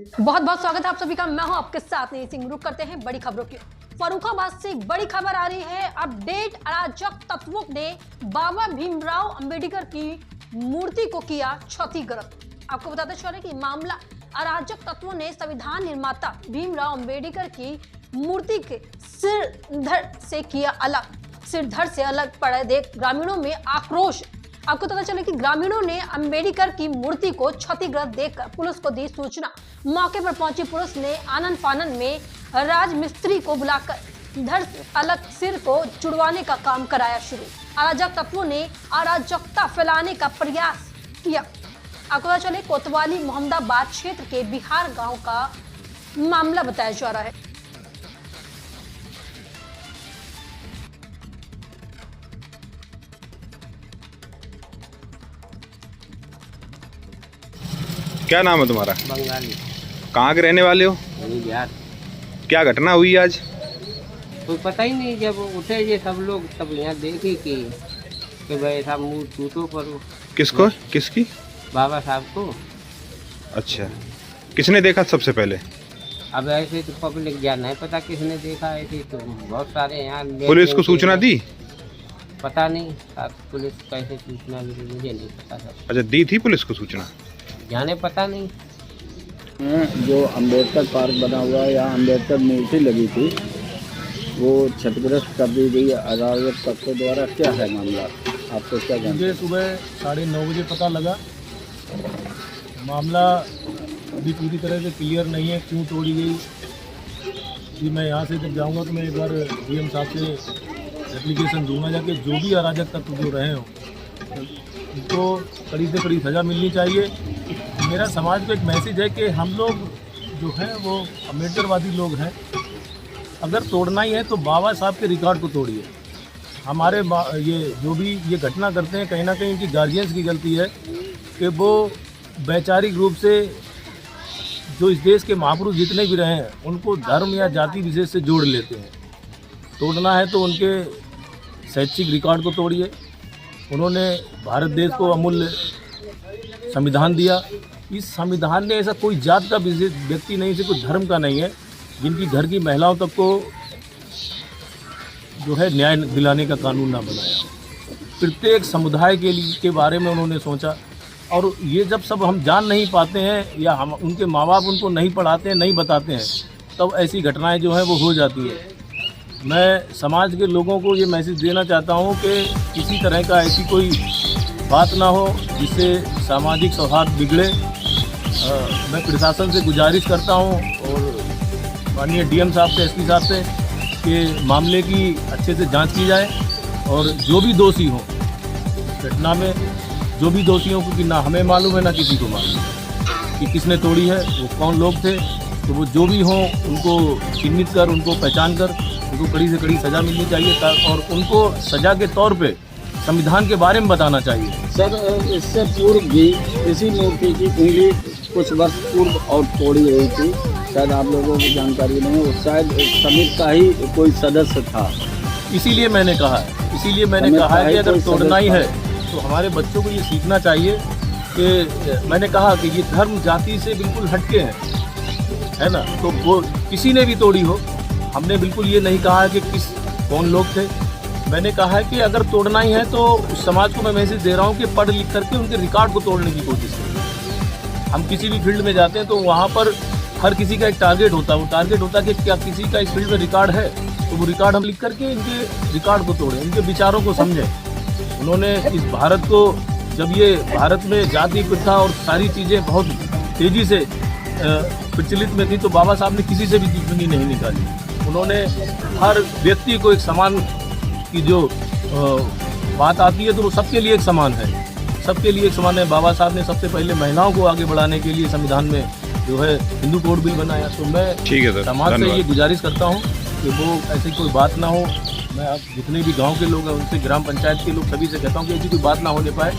बहुत बहुत स्वागत है आप सभी का। मैं हूं आपके साथ नहीं सिंह। रुक करते हैं बड़ी खबरों की। फर्रुखाबाद से एक बड़ी खबर आ रही है। अपडेट, अराजक तत्वों ने बाबा भीमराव अंबेडकर की मूर्ति को किया क्षतिग्रस्त। आपको बताते चले कि मामला अराजक तत्वों ने संविधान निर्माता भीमराव अंबेडकर की मूर्ति के सिर धड़ से अलग पड़े देख ग्रामीणों में आक्रोश। आपको पता चले कि ग्रामीणों ने अंबेडकर की मूर्ति को क्षतिग्रस्त देखकर पुलिस को दी सूचना। मौके पर पहुंची पुलिस ने आनन फानन में राजमिस्त्री को बुलाकर धड़ से अलग सिर को जुड़वाने का काम कराया शुरू। अराजक तत्वों ने अराजकता फैलाने का प्रयास किया। आपको पता चले कोतवाली मोहम्मदाबाद क्षेत्र के बिहार गांव का मामला बताया जा रहा है। क्या नाम है तुम्हारा? बंगाली। कहाँ के रहने वाले हो? बिहार। क्या घटना हुई आज? कोई पता ही नहीं। जब उठे ये सब लोग तब यहाँ देखे कि भाई साहब मुँह टूटो पर। किसको? किसकी? बाबा साहब को। अच्छा, किसने देखा सबसे पहले? अब ऐसे तो पब्लिक जान नहीं पता किसने देखा। ऐसे तो बहुत सारे यहाँ पुलिस को सूचना दी? पता नहीं पुलिस कैसे सूचना मिली, मुझे नहीं पता था। अच्छा, दी थी पुलिस को सूचना? जाने पता नहीं। जो अम्बेडकर पार्क बना हुआ है, यहाँ अम्बेडकर मूर्ति लगी थी, वो क्षतिग्रस्त कर दी गई अराजक तत्वों द्वारा। क्या है मामला, आपको क्या जानते? मुझे सुबह 9:30 बजे पता लगा। मामला अभी पूरी तरह से क्लियर नहीं है, क्यों तोड़ी गई। कि मैं यहाँ से जब जाऊँगा तो मैं एक बार डीएम साहब से एप्लीकेशन दूंगा जाके। जो भी अराजक तत्व जो रहे हों उनको कड़ी से कड़ी सज़ा मिलनी चाहिए। मेरा समाज को एक मैसेज है कि हम लोग जो हैं वो अम्बेडकरवादी लोग हैं। अगर तोड़ना ही है तो बाबा साहब के रिकॉर्ड को तोड़िए। हमारे ये जो भी ये घटना करते हैं, कहीं ना कहीं इनकी गार्जियंस की गलती है कि वो वैचारिक रूप से जो इस देश के महापुरुष जितने भी रहे हैं उनको धर्म या जाति विशेष से जोड़ लेते हैं। तोड़ना है तो उनके शैक्षिक रिकॉर्ड को तोड़िए। उन्होंने भारत देश को अमूल्य संविधान दिया। इस संविधान ने ऐसा कोई जात का व्यक्ति नहीं, से कोई धर्म का नहीं है, जिनकी घर की महिलाओं तक को जो है न्याय दिलाने का कानून ना बनाया। प्रत्येक समुदाय के बारे में उन्होंने सोचा। और ये जब सब हम जान नहीं पाते हैं या हम उनके माँ बाप उनको नहीं पढ़ाते हैं, नहीं बताते हैं, तब ऐसी घटनाएं जो हैं वो हो जाती है। मैं समाज के लोगों को ये मैसेज देना चाहता हूँ कि किसी तरह का ऐसी कोई बात ना हो जिससे सामाजिक सौहार्द बिगड़े। मैं प्रशासन से गुजारिश करता हूँ और माननीय डीएम साहब से, एसपी साहब से कि मामले की अच्छे से जांच की जाए और जो भी दोषी हों घटना में, जो भी दोषी हों, क्योंकि ना हमें मालूम है ना किसी को मालूम कि किसने तोड़ी है, वो कौन लोग थे। तो वो जो भी हों उनको चिन्हित कर, उनको पहचान कर उनको कड़ी से कड़ी सज़ा मिलनी चाहिए और उनको सज़ा के तौर पे संविधान के बारे में बताना चाहिए। सर, इससे पूर्व भी इसी मूर्ति की उंगली कुछ वर्ष पूर्व और तोड़ी गई थी। शायद आप लोगों को जानकारी नहीं है, शायद समिति का ही कोई सदस्य था। इसीलिए मैंने कहा है कि अगर तोड़ना ही है तो हमारे बच्चों को ये सीखना चाहिए कि मैंने कहा कि ये धर्म जाति से बिल्कुल हटके हैं, है ना। तो वो किसी ने भी तोड़ी हो, हमने बिल्कुल ये नहीं कहा है कि कौन लोग थे। मैंने कहा है कि अगर तोड़ना ही है तो उस समाज को मैं मैसेज दे रहा हूँ कि पढ़ लिख करके उनके रिकॉर्ड को तोड़ने की कोशिश करें। हम किसी भी फील्ड में जाते हैं तो वहाँ पर हर किसी का एक टारगेट होता है। वो टारगेट होता है कि क्या किसी का इस फील्ड में रिकॉर्ड है, तो वो रिकॉर्ड हम लिख करके इनके रिकॉर्ड को तोड़ें, इनके विचारों को समझें। उन्होंने इस भारत को, जब ये भारत में जाति प्रथा और सारी चीज़ें बहुत तेज़ी से प्रचलित में थी, तो बाबा साहब ने किसी से भी दुश्मनी नहीं निकाली। उन्होंने हर व्यक्ति को एक समान की जो बात आती है तो वो सबके लिए एक समान है, सबके लिए एक समान है। बाबा साहब ने सबसे पहले महिलाओं को आगे बढ़ाने के लिए संविधान में जो है हिंदू कोड बिल बनाया। तो मैं समाज से ये गुजारिश करता हूँ कि वो ऐसी कोई बात ना हो। मैं आप जितने भी गांव के लोग हैं उनसे, ग्राम पंचायत के लोग, सभी से कहता हूँ कि ऐसी कोई बात ना होने पाए।